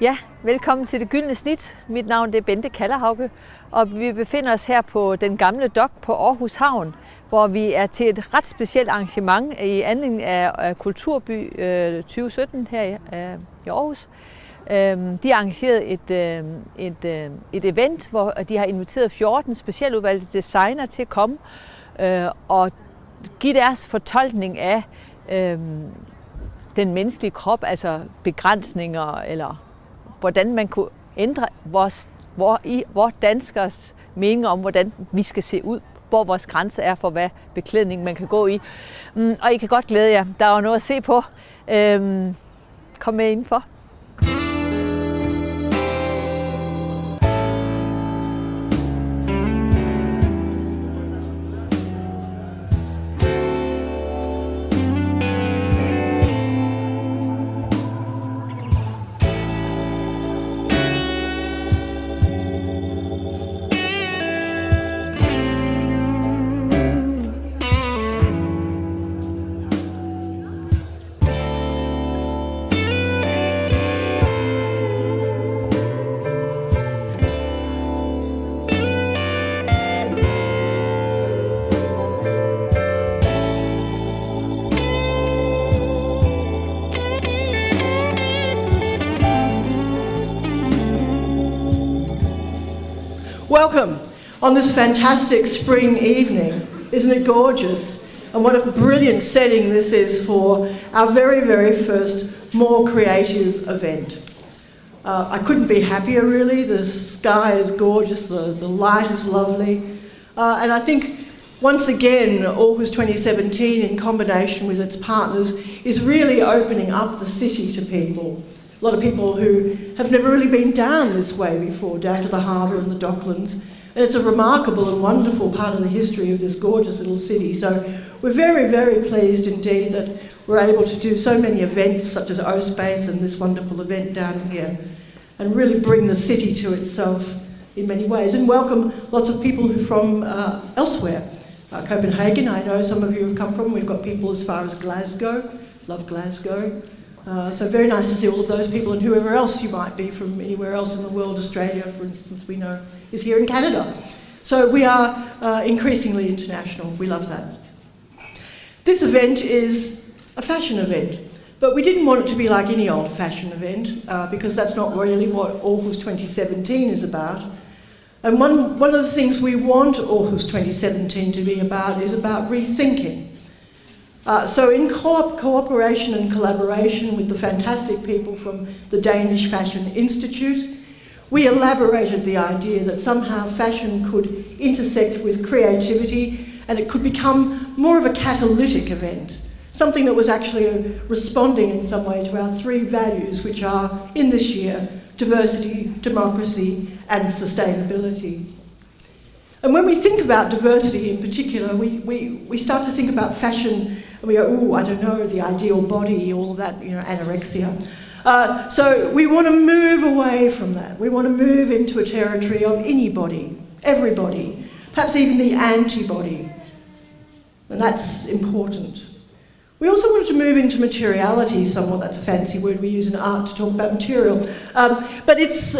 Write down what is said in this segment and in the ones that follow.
Ja, velkommen til det Gyldne Snit. Mit navn er Bente Kalderhauke, og vi befinder os her på den gamle dok på Aarhus Havn, hvor vi er til et ret specielt arrangement i anledning af Kulturby 2017 her i Aarhus. De har arrangeret et event, hvor de har inviteret 14 specialudvalgte designer til at komme og give deres fortolkning af den menneskelige krop, altså begrænsninger, eller hvordan man kunne ændre vores danskers mening om, hvordan vi skal se ud, hvor vores grænse er for, hvad beklædning man kan gå i. Og I kan godt glæde jer, der er noget at se på. Kom med indenfor. Welcome on this fantastic spring evening. Isn't it gorgeous? And what a brilliant setting this is for our very, very first More Creative event. I couldn't be happier really. The sky is gorgeous, the light is lovely. And I think once again, August 2017 in combination with its partners is really opening up the city to people. A lot of people who have never really been down this way before, down to the harbour and the docklands. And it's a remarkable and wonderful part of the history of this gorgeous little city. So we're very, very pleased indeed that we're able to do so many events such as O-Space and this wonderful event down here and really bring the city to itself in many ways and welcome lots of people from elsewhere. Copenhagen, I know some of you have come from. We've got people as far as Glasgow. Love Glasgow. So very nice to see all of those people and whoever else you might be from anywhere else in the world. Australia, for instance, we know is here in Canada. So we are increasingly international. We love that. This event is a fashion event, but we didn't want it to be like any old fashion event because that's not really what Aarhus 2017 is about. And one of the things we want Aarhus 2017 to be about is about rethinking. So in cooperation and collaboration with the fantastic people from the Danish Fashion Institute, we elaborated the idea that somehow fashion could intersect with creativity and it could become more of a catalytic event, something that was actually responding in some way to our three values, which are, in this year, diversity, democracy and sustainability. And when we think about diversity in particular, we start to think about fashion and we go, oh, I don't know, the ideal body, all of that, anorexia. So we want to move away from that. We want to move into a territory of anybody, everybody, perhaps even the antibody. And that's important. We also wanted to move into materiality somewhat. That's a fancy word we use in art to talk about material. But it's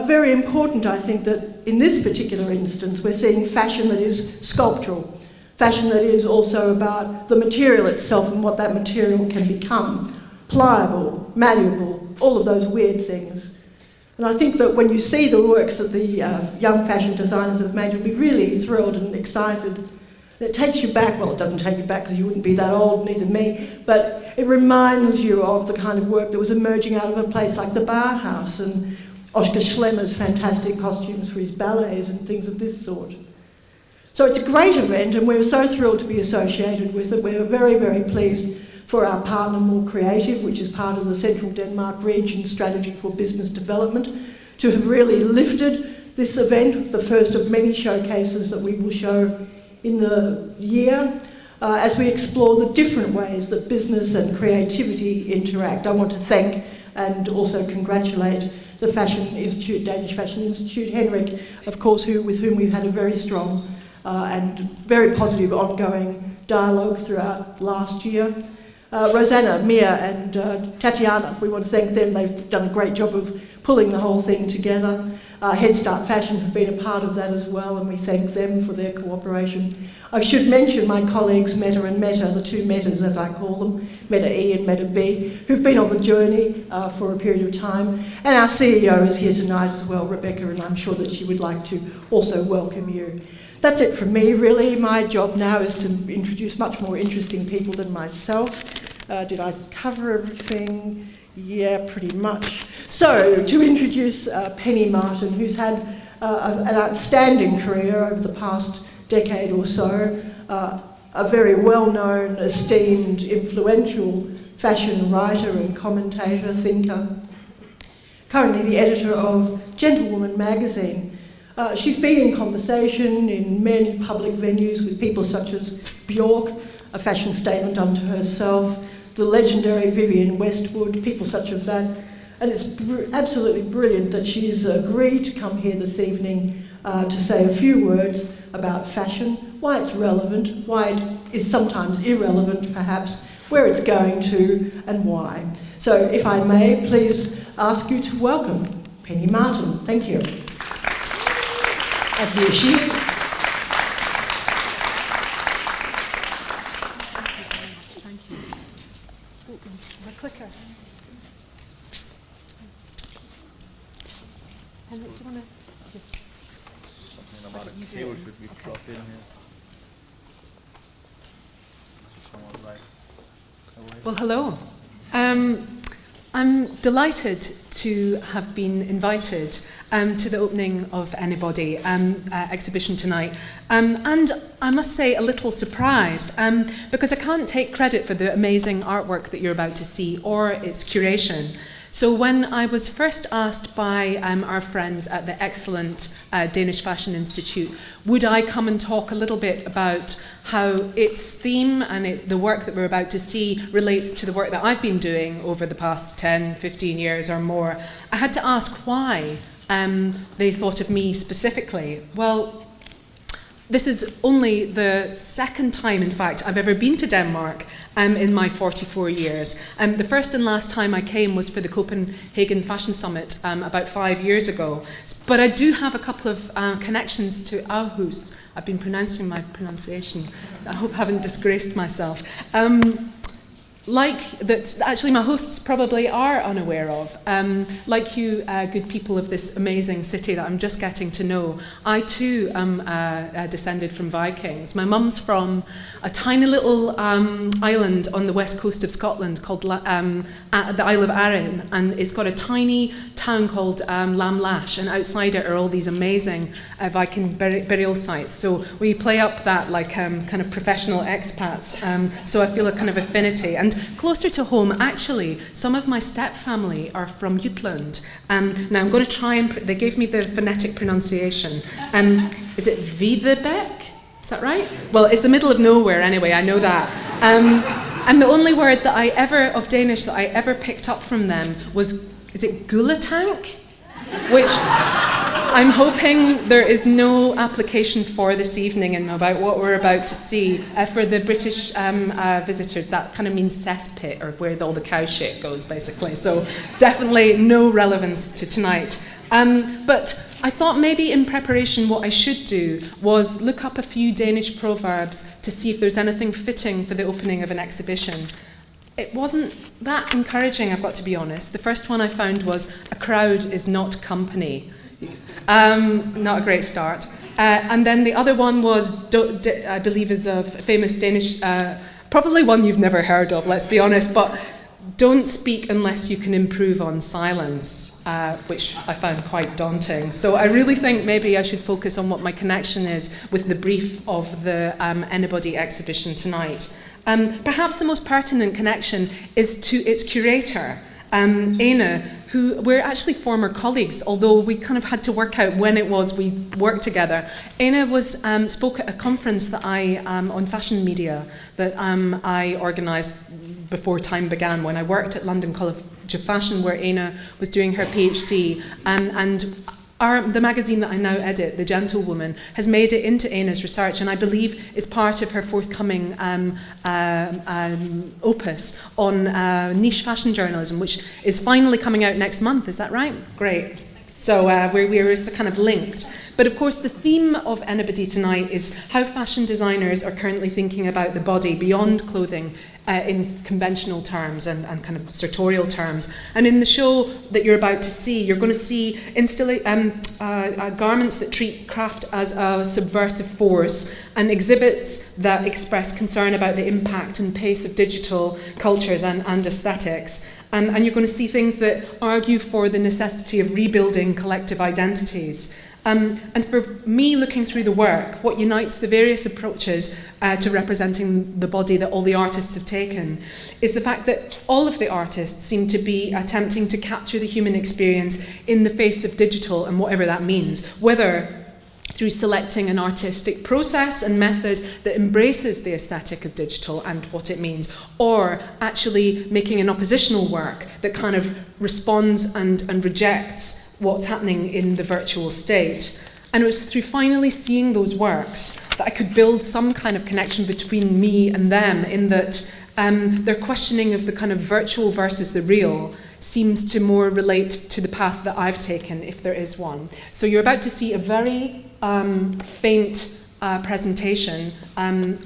very important, I think, that in this particular instance, we're seeing fashion that is sculptural, fashion that is also about the material itself and what that material can become, pliable, malleable, all of those weird things. And I think that when you see the works that the young fashion designers have made, you'll be really thrilled and excited. It takes you back, well, it doesn't take you back because you wouldn't be that old, neither me, but it reminds you of the kind of work that was emerging out of a place like the Bauhaus and Oskar Schlemmer's fantastic costumes for his ballets and things of this sort. So it's a great event and we're so thrilled to be associated with it. We're very, very pleased for our partner More Creative, which is part of the Central Denmark Region Strategy for Business Development, to have really lifted this event, the first of many showcases that we will show in the year, as we explore the different ways that business and creativity interact. I want to thank and also congratulate the Fashion Institute, Danish Fashion Institute, Henrik, of course, with whom we've had a very strong and very positive ongoing dialogue throughout last year. Rosanna, Mia and Tatiana, we want to thank them. They've done a great job of pulling the whole thing together. Head Start Fashion have been a part of that as well, and we thank them for their cooperation. I should mention my colleagues Meta and Meta, the two Metas as I call them, Meta E and Meta B, who've been on the journey for a period of time. And our CEO is here tonight as well, Rebecca, and I'm sure that she would like to also welcome you. That's it from me, really. My job now is to introduce much more interesting people than myself. Did I cover everything? Yeah, pretty much. So, to introduce Penny Martin, who's had an outstanding career over the past decade or so, a very well-known, esteemed, influential fashion writer and commentator, thinker. Currently the editor of Gentlewoman magazine. She's been in conversation in many public venues with people such as Bjork, a fashion statement unto herself, the legendary Vivienne Westwood, people such as that. And it's absolutely brilliant that she's agreed to come here this evening to say a few words about fashion, why it's relevant, why it is sometimes irrelevant perhaps, where it's going to and why. So if I may, please ask you to welcome Penny Martin. Thank you. And here she is. Thank you. My clicker. Henrik, do you want to? Something about a cable should be plugged in here. So someone right away. Well, hello. I'm delighted to have been invited to the opening of Anybody exhibition tonight. And I must say a little surprised because I can't take credit for the amazing artwork that you're about to see or its curation. So when I was first asked by our friends at the excellent Danish Fashion Institute, would I come and talk a little bit about how its theme and the work that we're about to see relates to the work that I've been doing over the past 10, 15 years or more, I had to ask why they thought of me specifically. Well, this is only the second time, in fact, I've ever been to Denmark in my 44 years. The first and last time I came was for the Copenhagen Fashion Summit about 5 years ago. But I do have a couple of connections to Aarhus. I've been pronouncing my pronunciation. I hope I haven't disgraced myself. Like that, actually my hosts probably are unaware of. Like you good people of this amazing city that I'm just getting to know, I too am descended from Vikings. My mum's from a tiny little island on the west coast of Scotland called the Isle of Arran, and it's got a tiny town called Lamlash, and outside it are all these amazing Viking burial sites. So we play up that like kind of professional expats, so I feel a kind of affinity. And closer to home, actually, some of my step family are from Gyldne. Now I'm going to try and, they gave me the phonetic pronunciation. Is it Videbeck? Is that right? Well, it's the middle of nowhere anyway, I know that. And the only word that I ever, of Danish, that I ever picked up from them was, is it gulatank? Which I'm hoping there is no application for this evening and about what we're about to see. For the British visitors, that kind of means cesspit, or where all the cow shit goes, basically. So definitely no relevance to tonight. But I thought maybe in preparation what I should do was look up a few Danish proverbs to see if there's anything fitting for the opening of an exhibition. It wasn't that encouraging, I've got to be honest. The first one I found was, a crowd is not company. Not a great start. And then the other one was, I believe is a famous Danish, probably one you've never heard of, let's be honest, but don't speak unless you can improve on silence, which I found quite daunting. So I really think maybe I should focus on what my connection is with the brief of the Anybody exhibition tonight. Perhaps the most pertinent connection is to its curator, Ane, who we're actually former colleagues, although we kind of had to work out when it was we worked together. Ane was spoke at a conference that I on fashion media that I organised before time began, when I worked at London College of Fashion, where Ane was doing her PhD, and The magazine that I now edit, The Gentlewoman, has made it into Aina's research, and I believe is part of her forthcoming opus on niche fashion journalism, which is finally coming out next month. Is that right? Great. So we're kind of linked. But of course, the theme of Anybody tonight is how fashion designers are currently thinking about the body beyond clothing in conventional terms and kind of sartorial terms. And in the show that you're about to see, you're going to see garments that treat craft as a subversive force and exhibits that express concern about the impact and pace of digital cultures and aesthetics. And you're going to see things that argue for the necessity of rebuilding collective identities. And for me, looking through the work, what unites the various approaches to representing the body that all the artists have taken is the fact that all of the artists seem to be attempting to capture the human experience in the face of digital and whatever that means, whether through selecting an artistic process and method that embraces the aesthetic of digital and what it means, or actually making an oppositional work that kind of responds and rejects what's happening in the virtual state. And it was through finally seeing those works that I could build some kind of connection between me and them, in that their questioning of the kind of virtual versus the real seems to more relate to the path that I've taken, if there is one. So you're about to see a very faint presentation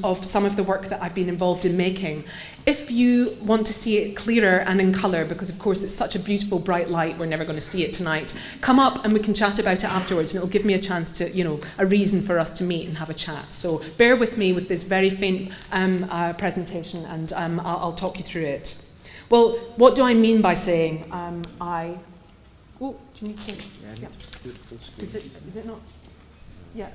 of some of the work that I've been involved in making. If you want to see it clearer and in colour, because of course it's such a beautiful bright light, we're never going to see it tonight, come up and we can chat about it afterwards, and it'll give me a chance to, a reason for us to meet and have a chat. So bear with me with this very faint presentation, and I'll talk you through it. Well, what do I mean by saying do you need to? Yeah. Is it not? Yeah.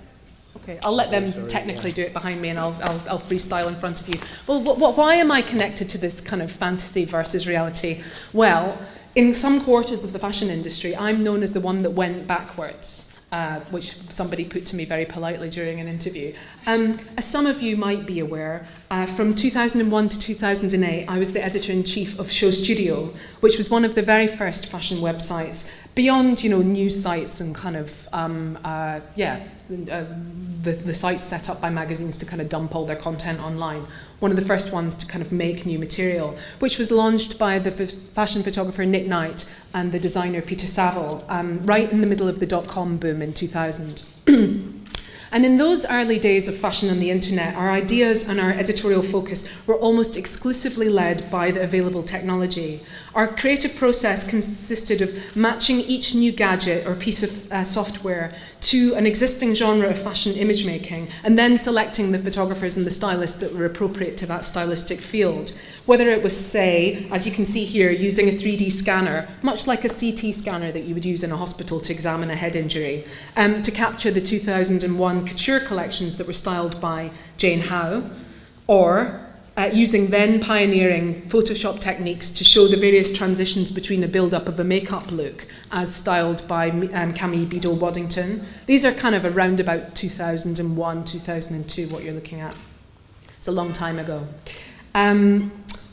Okay, I'll let them technically do it behind me, and I'll freestyle in front of you. Well, why am I connected to this kind of fantasy versus reality? Well, in some quarters of the fashion industry, I'm known as the one that went backwards, which somebody put to me very politely during an interview. As some of you might be aware, from 2001 to 2008, I was the editor-in-chief of Show Studio, which was one of the very first fashion websites, beyond, news sites and kind of, the sites set up by magazines to kind of dump all their content online. One of the first ones to kind of make new material, which was launched by the fashion photographer Nick Knight and the designer Peter Saville, right in the middle of the dot-com boom in 2000. And in those early days of fashion on the internet, our ideas and our editorial focus were almost exclusively led by the available technology. Our creative process consisted of matching each new gadget or piece of software to an existing genre of fashion image making, and then selecting the photographers and the stylists that were appropriate to that stylistic field. Whether it was, say, as you can see here, using a 3D scanner, much like a CT scanner that you would use in a hospital to examine a head injury, to capture the 2001 couture collections that were styled by Jane Howe, or using then pioneering Photoshop techniques to show the various transitions between the build-up of a makeup look as styled by Camille Bideau-Waddington. These are kind of around about 2001, 2002, what you're looking at. It's a long time ago.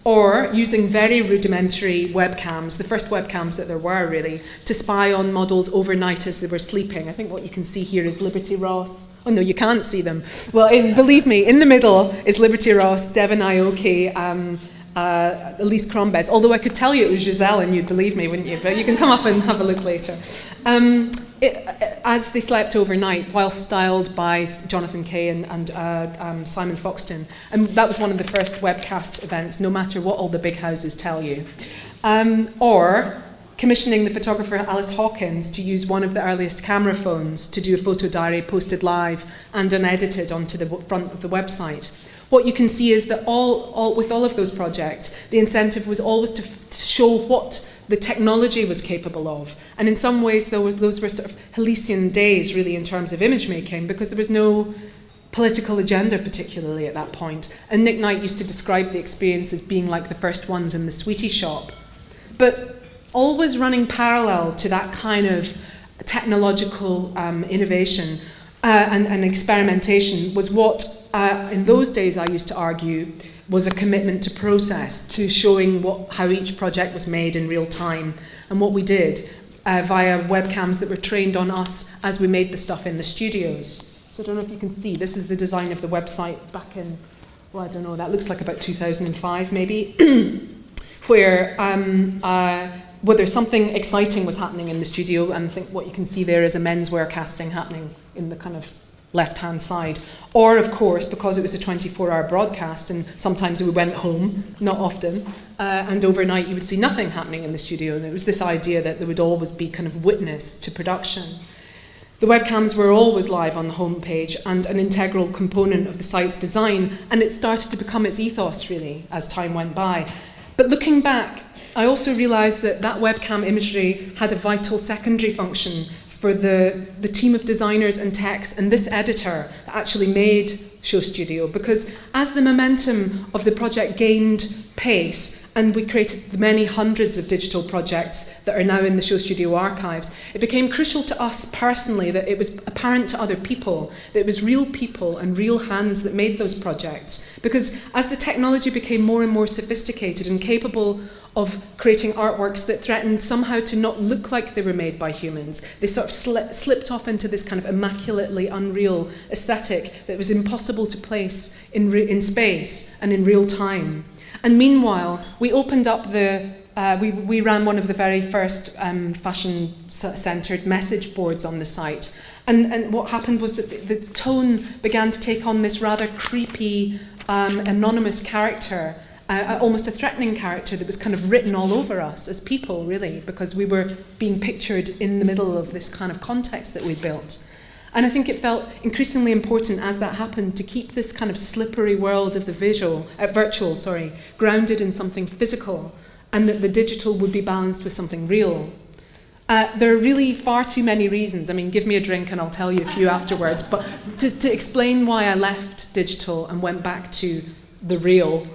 Or using very rudimentary webcams, the first webcams that there were really, to spy on models overnight as they were sleeping. I think what you can see here is Liberty Ross. Oh no, you can't see them. Well, believe me, in the middle is Liberty Ross, Devon Aoki, Elise Crombez. Although I could tell you it was Giselle and you'd believe me, wouldn't you? But you can come up and have a look later. As they slept overnight, while styled by Jonathan Kay and Simon Foxton. And that was one of the first webcast events, no matter what all the big houses tell you. Or commissioning the photographer Alice Hawkins to use one of the earliest camera phones to do a photo diary posted live and unedited onto the front of the website. What you can see is that with all of those projects, the incentive was always to show what the technology was capable of. And in some ways, those were sort of halcyon days, really, in terms of image making, because there was no political agenda particularly at that point. And Nick Knight used to describe the experience as being like the first ones in the sweetie shop. But always running parallel to that kind of technological innovation and experimentation was what, in those days, I used to argue, was a commitment to process, to showing how each project was made in real time. And what we did via webcams that were trained on us as we made the stuff in the studios. So I don't know if you can see, this is the design of the website back in, well, I don't know, that looks like about 2005 maybe, where whether something exciting was happening in the studio, and I think what you can see there is a menswear casting happening in the kind of left-hand side. Or, of course, because it was a 24-hour broadcast, and sometimes we went home, not often, and overnight you would see nothing happening in the studio, and it was this idea that there would always be kind of witness to production. The webcams were always live on the homepage and an integral component of the site's design, and it started to become its ethos, really, as time went by. But looking back, I also realised that that webcam imagery had a vital secondary function for the team of designers and techs and this editor that actually made Show Studio, because as the momentum of the project gained pace and we created the many hundreds of digital projects that are now in the Show Studio archives, it became crucial to us personally that it was apparent to other people that it was real people and real hands that made those projects. Because as the technology became more and more sophisticated and capable of creating artworks that threatened somehow to not look like they were made by humans, they sort of slipped off into this kind of immaculately unreal aesthetic that was impossible to place in space and in real time. And meanwhile, we opened up we ran one of the very first fashion-centered message boards on the site. And what happened was that the tone began to take on this rather creepy, anonymous character, almost a threatening character that was kind of written all over us as people, really, because we were being pictured in the middle of this kind of context that we built. And I think it felt increasingly important as that happened to keep this kind of slippery world of the virtual, grounded in something physical, and that the digital would be balanced with something real. There are really far too many reasons. I mean, give me a drink and I'll tell you a few afterwards. But to explain why I left digital and went back to the real,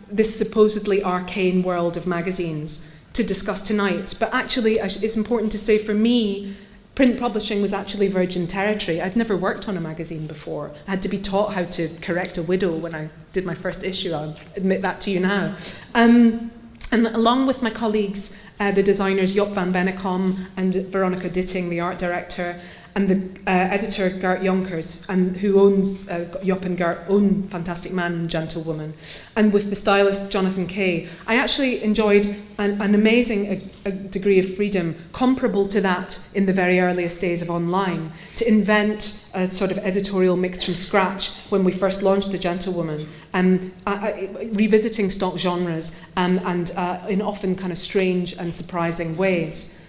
this supposedly arcane world of magazines to discuss tonight. But actually, it's important to say for me, print publishing was actually virgin territory. I'd never worked on a magazine before. I had to be taught how to correct a widow when I did my first issue. I'll admit that to you now. And along with my colleagues, the designers Job van Bennekom and Veronica Ditting, the art director, and the editor Gert Jonkers, who owns, Job and Gert own Fantastic Man and Gentlewoman, and with the stylist Jonathan Kay, I actually enjoyed an amazing degree of freedom comparable to that in the very earliest days of online, to invent a sort of editorial mix from scratch when we first launched The Gentlewoman, revisiting stock genres and in often kind of strange and surprising ways.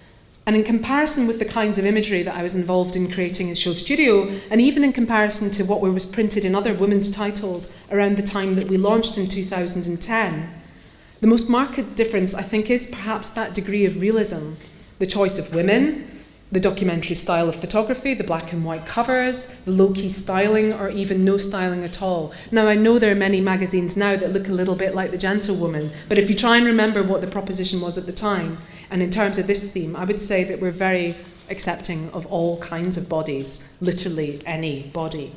And in comparison with the kinds of imagery that I was involved in creating in Show Studio, and even in comparison to what was printed in other women's titles around the time that we launched in 2010, the most marked difference, I think, is perhaps that degree of realism, the choice of women, the documentary style of photography, the black and white covers, the low-key styling, or even no styling at all. Now, I know there are many magazines now that look a little bit like The Gentlewoman, but if you try and remember what the proposition was at the time, and in terms of this theme, I would say that we're very accepting of all kinds of bodies, literally any body.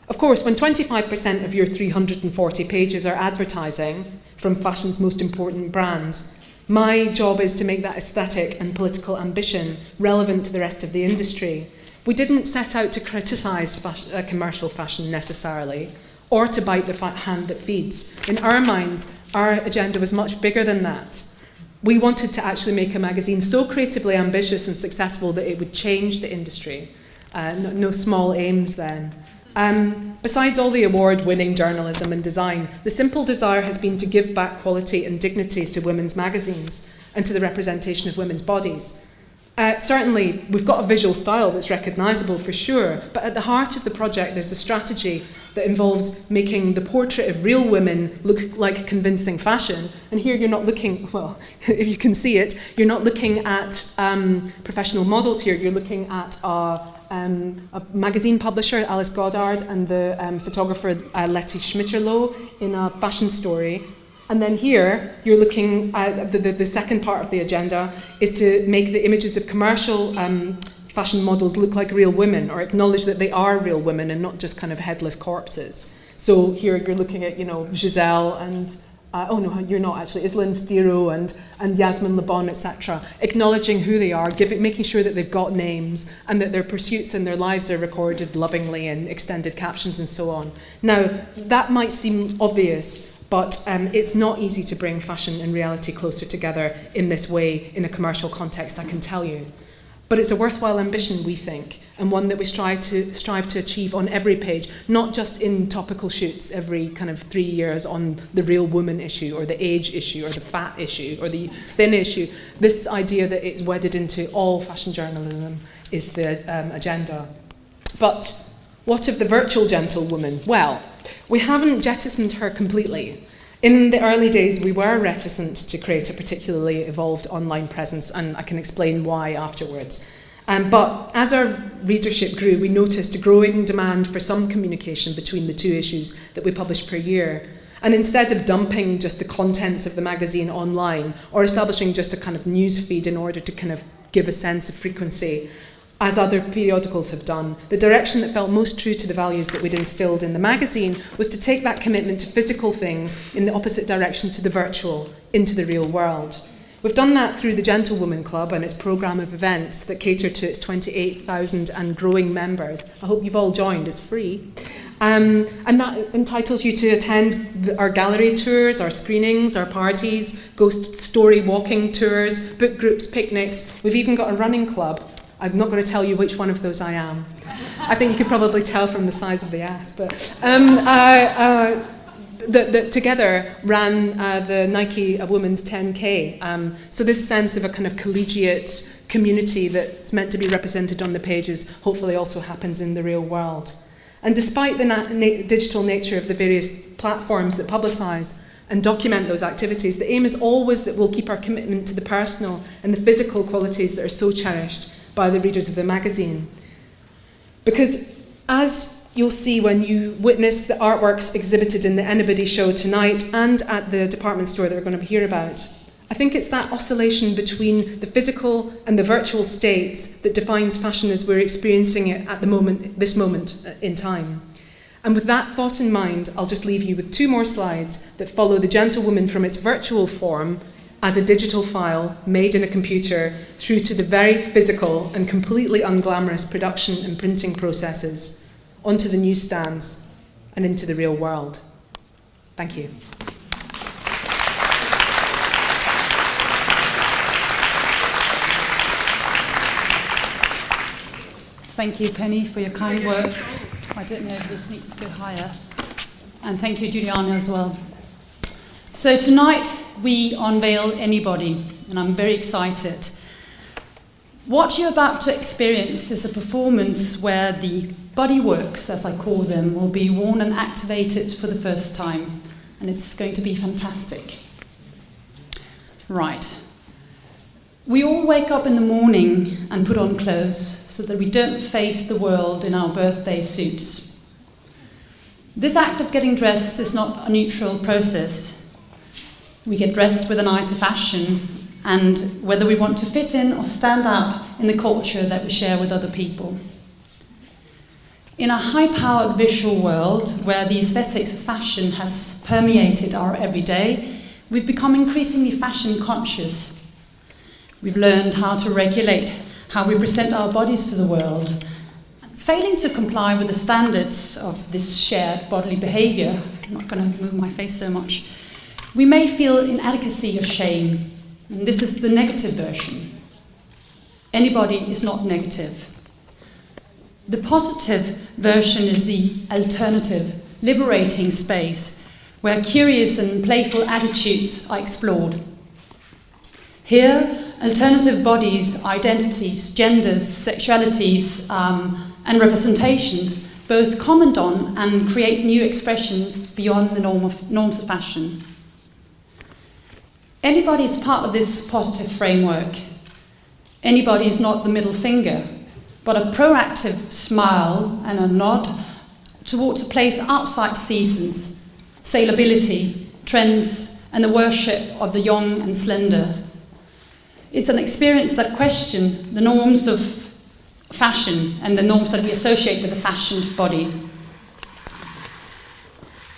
Of course, when 25% of your 340 pages are advertising from fashion's most important brands, my job is to make that aesthetic and political ambition relevant to the rest of the industry. We didn't set out to criticise commercial fashion necessarily, or to bite the hand that feeds. In our minds, our agenda was much bigger than that. We wanted to actually make a magazine so creatively ambitious and successful that it would change the industry. No small aims then. Besides all the award-winning journalism and design, the simple desire has been to give back quality and dignity to women's magazines and to the representation of women's bodies. Certainly, we've got a visual style that's recognisable for sure, but at the heart of the project there's a strategy that involves making the portrait of real women look like convincing fashion. And here you're not looking, well, if you can see it, you're not looking at professional models here, you're looking at a magazine publisher, Alice Goddard, and the photographer Letty Schmitterloh in a fashion story. And then here, you're looking at the second part of the agenda is to make the images of commercial fashion models look like real women, or acknowledge that they are real women and not just kind of headless corpses. So here you're looking at, Giselle and oh no, you're not actually, Islin Stiro and Yasmin Lebon, etc., acknowledging who they are, making sure that they've got names and that their pursuits and their lives are recorded lovingly in extended captions and so on. Now, that might seem obvious, but it's not easy to bring fashion and reality closer together in this way in a commercial context, I can tell you. But it's a worthwhile ambition, we think, and one that we strive to achieve on every page, not just in topical shoots every kind of 3 years on the real woman issue or the age issue or the fat issue or the thin issue. This idea that it's wedded into all fashion journalism is the agenda. But what of the virtual gentlewoman? Well, we haven't jettisoned her completely. In the early days, we were reticent to create a particularly evolved online presence, and I can explain why afterwards. But as our readership grew, we noticed a growing demand for some communication between the 2 issues that we publish per year. And instead of dumping just the contents of the magazine online or establishing just a kind of news feed in order to kind of give a sense of frequency, as other periodicals have done, the direction that felt most true to the values that we'd instilled in the magazine was to take that commitment to physical things in the opposite direction to the virtual, into the real world. We've done that through the Gentlewoman Club and its programme of events that cater to its 28,000 and growing members. I hope you've all joined, it's free. And that entitles you to attend our gallery tours, our screenings, our parties, ghost story walking tours, book groups, picnics. We've even got a running club. I'm not going to tell you which one of those I am. I think you could probably tell from the size of the ass, but that together ran the Nike Women's 10K. So this sense of a kind of collegiate community that's meant to be represented on the pages hopefully also happens in the real world. And despite the digital nature of the various platforms that publicise and document those activities, the aim is always that we'll keep our commitment to the personal and the physical qualities that are so cherished by the readers of the magazine. Because as you'll see when you witness the artworks exhibited in the Anybody show tonight and at the department store that we're going to hear about, I think it's that oscillation between the physical and the virtual states that defines fashion as we're experiencing it at the moment, this moment in time. And with that thought in mind, I'll just leave you with 2 more slides that follow the Gentlewoman from its virtual form as a digital file made in a computer through to the very physical and completely unglamorous production and printing processes onto the newsstands and into the real world. Thank you. Thank you, Penny, for your kind work. I don't know if this needs to go higher. And thank you, Juliana, as well. So tonight we unveil Anybody, and I'm very excited. What you're about to experience is a performance where the bodyworks, as I call them, will be worn and activated for the first time, and it's going to be fantastic. Right. We all wake up in the morning and put on clothes so that we don't face the world in our birthday suits. This act of getting dressed is not a neutral process. We get dressed with an eye to fashion and whether we want to fit in or stand out in the culture that we share with other people. In a high-powered visual world where the aesthetics of fashion has permeated our everyday, we've become increasingly fashion conscious. We've learned how to regulate how we present our bodies to the world. Failing to comply with the standards of this shared bodily behaviour, I'm not going to move my face so much, we may feel inadequacy or shame, and this is the negative version. Anybody is not negative. The positive version is the alternative, liberating space where curious and playful attitudes are explored. Here, alternative bodies, identities, genders, sexualities, and representations both comment on and create new expressions beyond the norms of fashion. Anybody is part of this positive framework. Anybody is not the middle finger, but a proactive smile and a nod towards a place outside seasons, saleability, trends, and the worship of the young and slender. It's an experience that questions the norms of fashion and the norms that we associate with the fashioned body.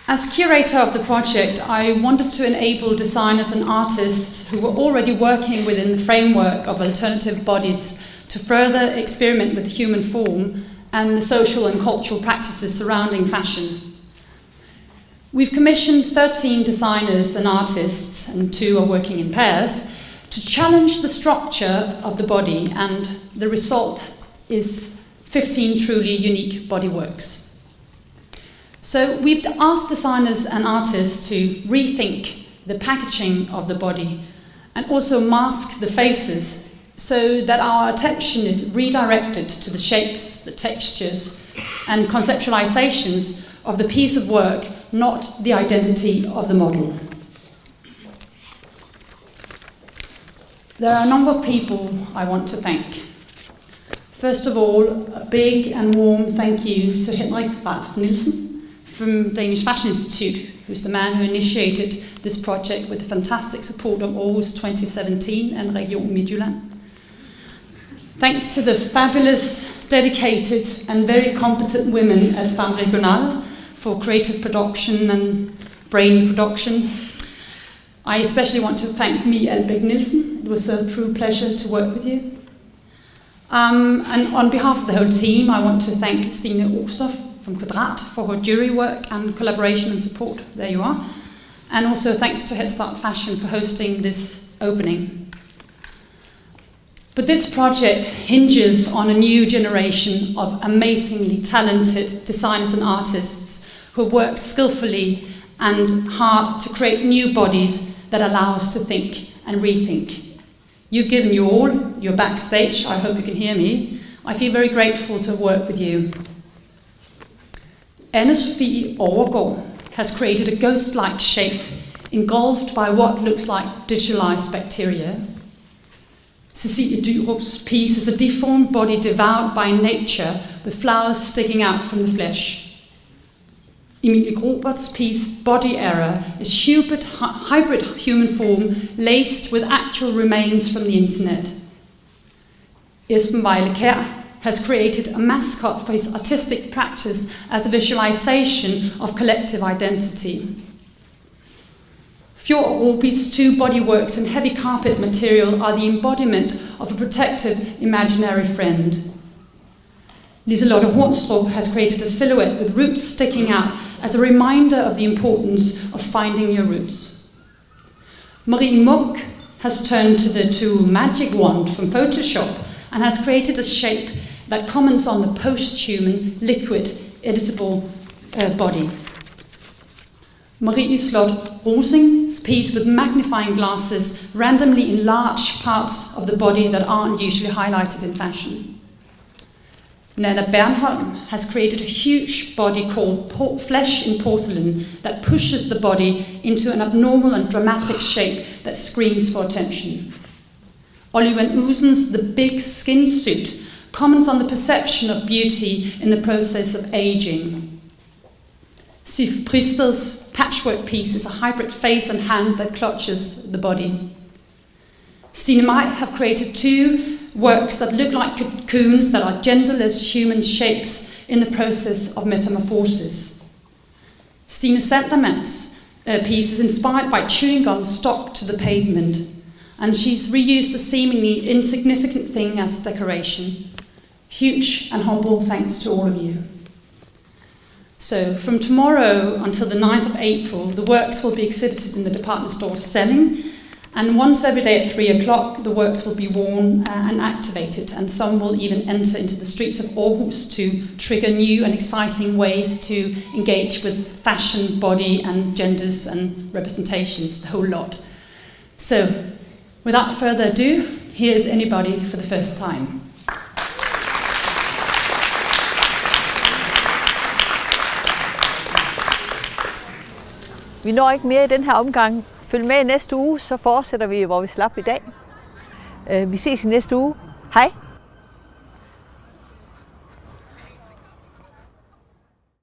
As curator of the project, I wanted to enable designers and artists who were already working within the framework of alternative bodies to further experiment with the human form and the social and cultural practices surrounding fashion. We've commissioned 13 designers and artists, and 2 are working in pairs, to challenge the structure of the body, and the result is 15 truly unique bodyworks. So we've asked designers and artists to rethink the packaging of the body and also mask the faces so that our attention is redirected to the shapes, the textures and conceptualizations of the piece of work, not the identity of the model. There are a number of people I want to thank. First of all, a big and warm thank you to Henrik Ralph Nielsen from Danish Fashion Institute, who's the man who initiated this project with the fantastic support of Aarhus 2017 and Region Midtjylland. Thanks to the fabulous, dedicated and very competent women at Femme Regional for creative production and brainy production. I especially want to thank Mie Albeck Nielsen. It was a true pleasure to work with you. And on behalf of the whole team, I want to thank Stine Ostoff from Kvadrat for her jury work and collaboration and support. There you are. And also thanks to Head Start Fashion for hosting this opening. But this project hinges on a new generation of amazingly talented designers and artists who work skillfully and hard to create new bodies that allow us to think and rethink. You've given you all, you're backstage, I hope you can hear me. I feel very grateful to work with you. Anne-Sophie Overgaard has created a ghost-like shape engulfed by what looks like digitalized bacteria. Cecilie Dyrup's piece is a deformed body devoured by nature with flowers sticking out from the flesh. Emilie Grobert's piece, Body Error, is hybrid human form laced with actual remains from the internet. Esben Weile Kjær has created a mascot for his artistic practice as a visualization of collective identity. Fjord Roby's 2 bodyworks in heavy carpet material are the embodiment of a protective imaginary friend. Liselotte Hornstrup has created a silhouette with roots sticking out as a reminder of the importance of finding your roots. Marie Munch has turned to the tool Magic Wand from Photoshop and has created a shape that comments on the post-human, liquid, editable body. Marie Slot Rosing's piece with magnifying glasses randomly enlarge parts of the body that aren't usually highlighted in fashion. Nana Bernholm has created a huge body called Flesh in Porcelain that pushes the body into an abnormal and dramatic shape that screams for attention. Ollie van Oozen's The Big Skin Suit comments on the perception of beauty in the process of aging. Sif Prister's patchwork piece is a hybrid face and hand that clutches the body. Stine Mai have created 2 works that look like cocoons that are genderless human shapes in the process of metamorphosis. Stine Sandermann's piece is inspired by chewing gum stuck to the pavement, and she's reused a seemingly insignificant thing as decoration. Huge and humble thanks to all of you. So from tomorrow until the 9th of April, the works will be exhibited in the department store Selling, and once every day at 3 o'clock, the works will be worn and activated, and some will even enter into the streets of Aarhus to trigger new and exciting ways to engage with fashion, body and genders and representations, the whole lot. So, without further ado, here's Anybody for the first time. Vi når ikke mere i den her omgang. Følg med i næste uge, så fortsætter vi, hvor vi slap i dag. Vi ses i næste uge. Hej!